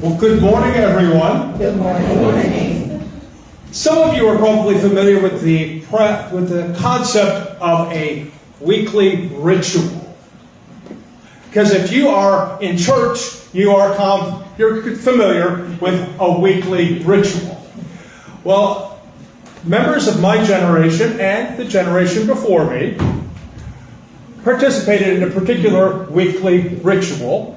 Well, good morning, everyone. Good morning. Some of you are probably familiar with the concept of a weekly ritual. Because if you are in church, you're familiar with a weekly ritual. Well, members of my generation and the generation before me participated in a particular weekly ritual.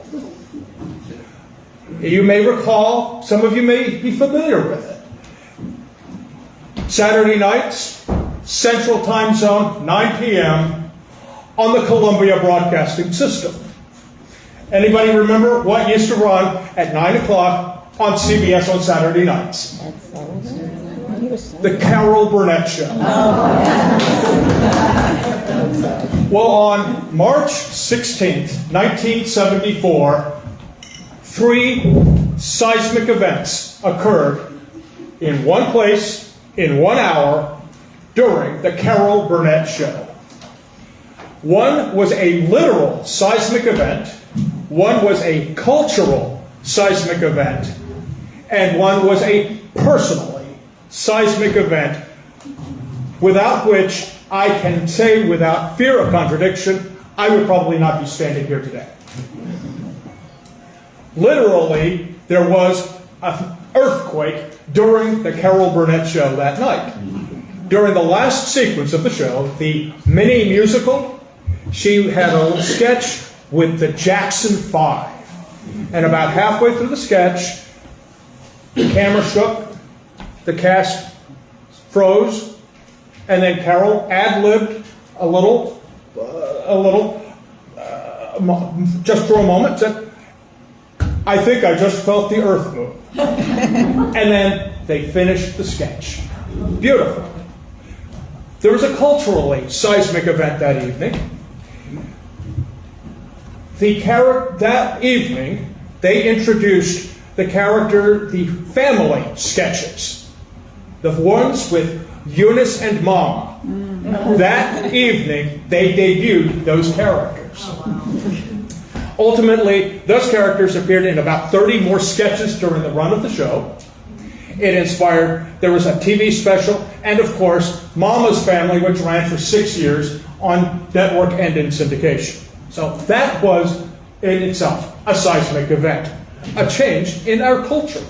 You may recall, some of you may be familiar with it. Saturday nights, Central Time Zone, 9 p.m. on the Columbia Broadcasting System. Anybody remember what used to run at 9 o'clock on CBS on Saturday nights? The Carol Burnett Show. Well, on March 16th, 1974, 3 seismic events occurred in one place, in 1 hour, during the Carol Burnett Show. One was a literal seismic event, one was a cultural seismic event, and one was a personally seismic event, without which I can say without fear of contradiction, I would probably not be standing here today. Literally, there was an earthquake during the Carol Burnett Show that night. During the last sequence of the show, the mini musical, she had a little sketch with the Jackson 5. And about halfway through the sketch, the camera shook, the cast froze, and then Carol ad-libbed a little, just for a moment, said, "I think I just felt the earth move." And then they finished the sketch. Beautiful. There was a culturally seismic event that evening. That evening, they introduced the family sketches. The ones with Eunice and Mama. That evening, they debuted those characters. Ultimately, those characters appeared in about 30 more sketches during the run of the show. It inspired, there was a TV special, and of course, Mama's Family, which ran for 6 years on network and in syndication. So that was, in itself, a seismic event, a change in our culture.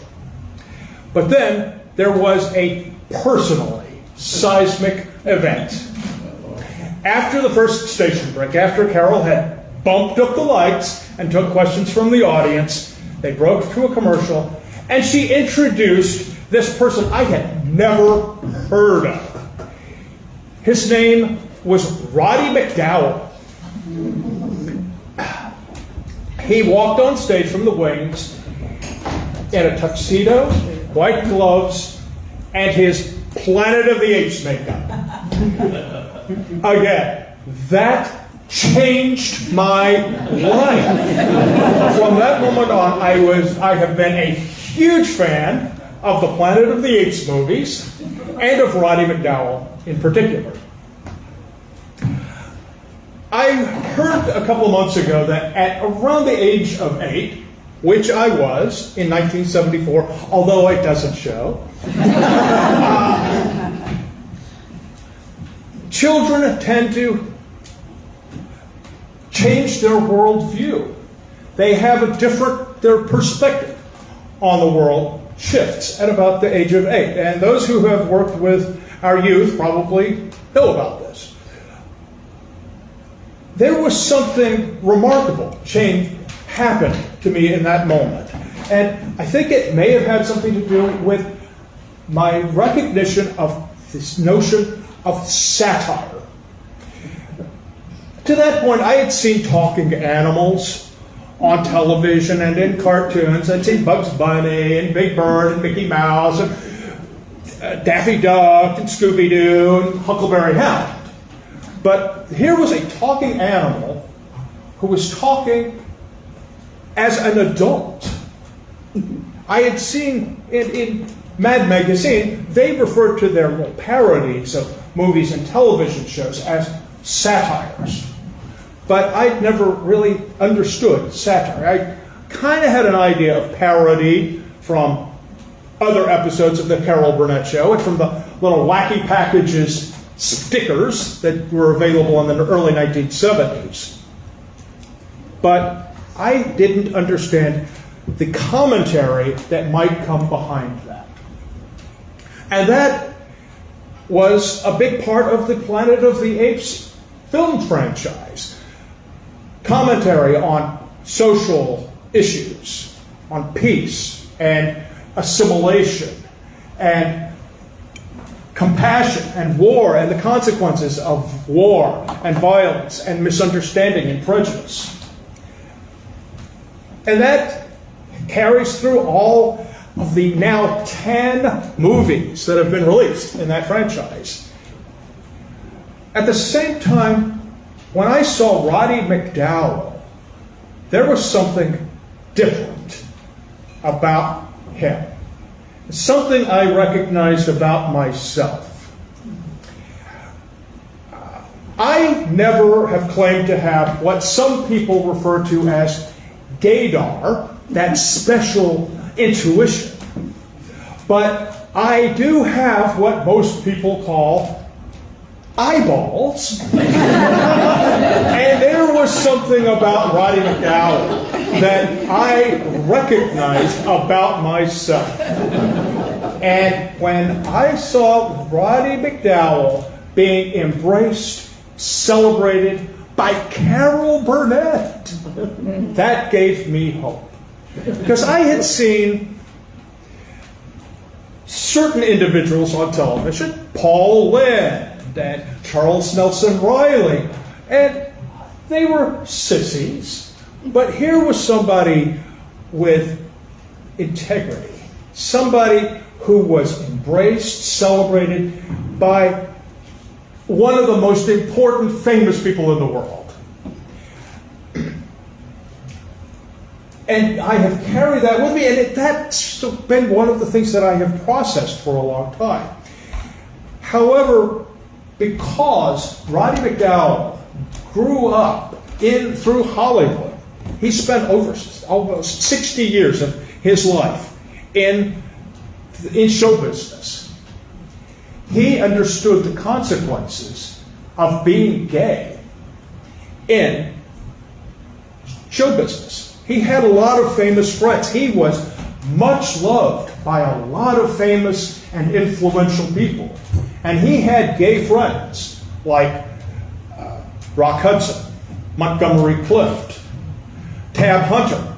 But then there was a personally seismic event. After the first station break, after Carol had bumped up the lights and took questions from the audience, they broke to a commercial, and she introduced this person I had never heard of. His name was Roddy McDowell. He walked on stage from the wings in a tuxedo, white gloves, and his Planet of the Apes makeup. Again, that changed my life. From that moment on, I have been a huge fan of the Planet of the Apes movies, and of Roddy McDowell in particular. I heard a couple of months ago that at around the age of 8, which I was in 1974, although it doesn't show, children tend to change their worldview. They have their perspective on the world shifts at about the age of 8. And those who have worked with our youth probably know about this. There was something remarkable change happened to me in that moment. And I think it may have had something to do with my recognition of this notion of satire. To that point, I had seen talking animals on television and in cartoons. I'd seen Bugs Bunny and Big Bird and Mickey Mouse and Daffy Duck and Scooby-Doo and Huckleberry Hound. But here was a talking animal who was talking as an adult. I had seen in Mad Magazine, they referred to their little parodies of movies and television shows as satires. but I'd never really understood satire. I kind of had an idea of parody from other episodes of the Carol Burnett Show and from the little wacky packages stickers that were available in the early 1970s. But I didn't understand the commentary that might come behind that. And that was a big part of the Planet of the Apes film franchise. Commentary on social issues, on peace and assimilation and compassion and war and the consequences of war and violence and misunderstanding and prejudice. And that carries through all of the now 10 movies that have been released in that franchise. At the same time, when I saw Roddy McDowall, there was something different about him. Something I recognized about myself. I never have claimed to have what some people refer to as gaydar, that special intuition. But I do have what most people call eyeballs. And there was something about Roddy McDowall that I recognized about myself. And when I saw Roddy McDowall being embraced, celebrated by Carol Burnett, that gave me hope. Because I had seen certain individuals on television, Paul Lynde and Charles Nelson Riley, and they were sissies. But here was somebody with integrity, somebody who was embraced, celebrated by one of the most important, famous people in the world. And I have carried that with me, and that's been one of the things that I have processed for a long time. However, because Roddy McDowall grew up through Hollywood, he spent almost 60 years of his life in show business. He understood the consequences of being gay in show business. He had a lot of famous friends. He was much loved by a lot of famous and influential people. And he had gay friends like Rock Hudson, Montgomery Clift, Tab Hunter,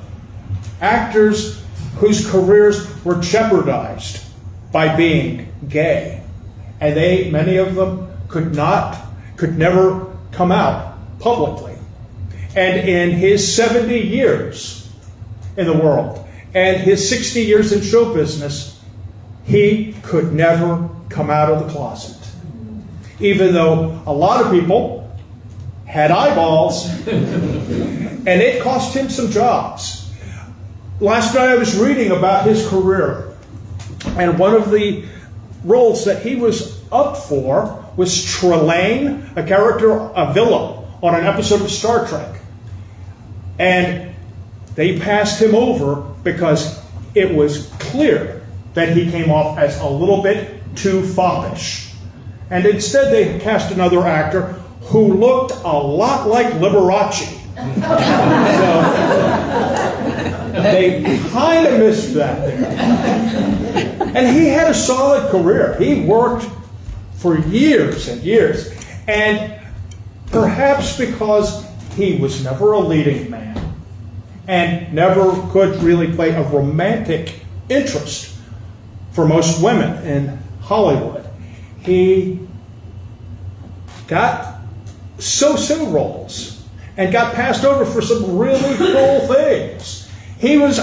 actors whose careers were jeopardized by being gay. And many of them could never come out publicly. And in his 70 years in the world and his 60 years in show business, he could never come out of the closet. Even though a lot of people had eyeballs, and it cost him some jobs. Last night I was reading about his career, and one of the roles that he was up for was Trelane, a character, a villain, on an episode of Star Trek. And they passed him over because it was clear that he came off as a little bit too foppish. And instead they cast another actor who looked a lot like Liberace. So they kind of missed that there. And he had a solid career. He worked for years and years. And perhaps because he was never a leading man and never could really play a romantic interest for most women in Hollywood, he got so-so roles and got passed over for some really cool things. He was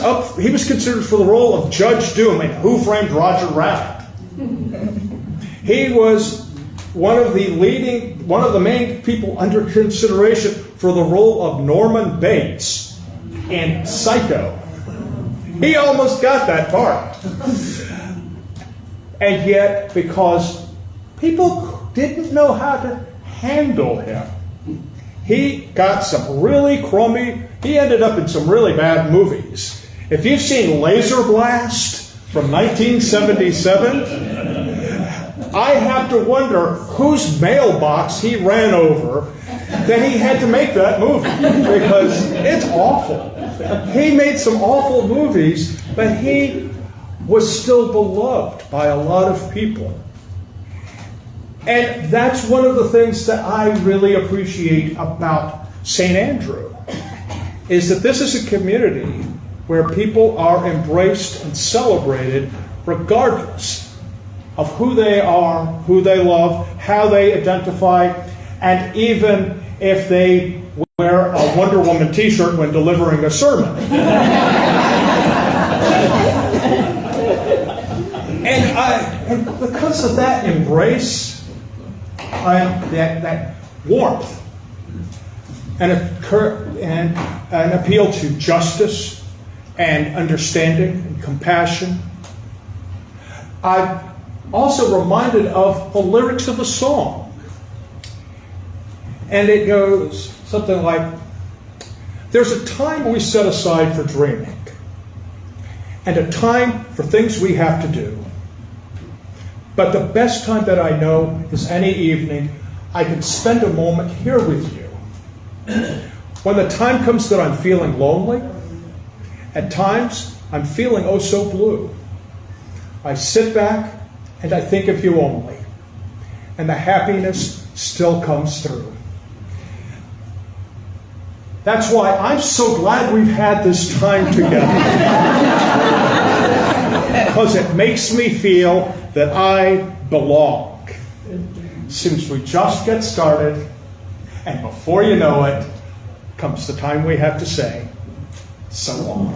considered for the role of Judge Doom in Who Framed Roger Rabbit. He was one of the main people under consideration for the role of Norman Bates in Psycho. He almost got that part. And yet, because people didn't know how to handle him, he got some really crummy, he ended up in some really bad movies. If you've seen Laser Blast from 1977, I have to wonder whose mailbox he ran over that he had to make that movie, because it's awful. He made some awful movies, but he was still beloved by a lot of people. And that's one of the things that I really appreciate about St. Andrew, is that this is a community where people are embraced and celebrated regardless of who they are, who they love, how they identify, and even if they wear a Wonder Woman t-shirt when delivering a sermon. And because of that embrace, that warmth, and an appeal to justice and understanding and compassion, I'm also reminded of the lyrics of a song. And it goes something like, there's a time we set aside for dreaming, and a time for things we have to do. But the best time that I know is any evening I can spend a moment here with you. When the time comes that I'm feeling lonely, at times I'm feeling oh so blue, I sit back and I think of you only, and the happiness still comes through. That's why I'm so glad we've had this time together. Because it makes me feel that I belong. Since we just get started, and before you know it, comes the time we have to say, so long.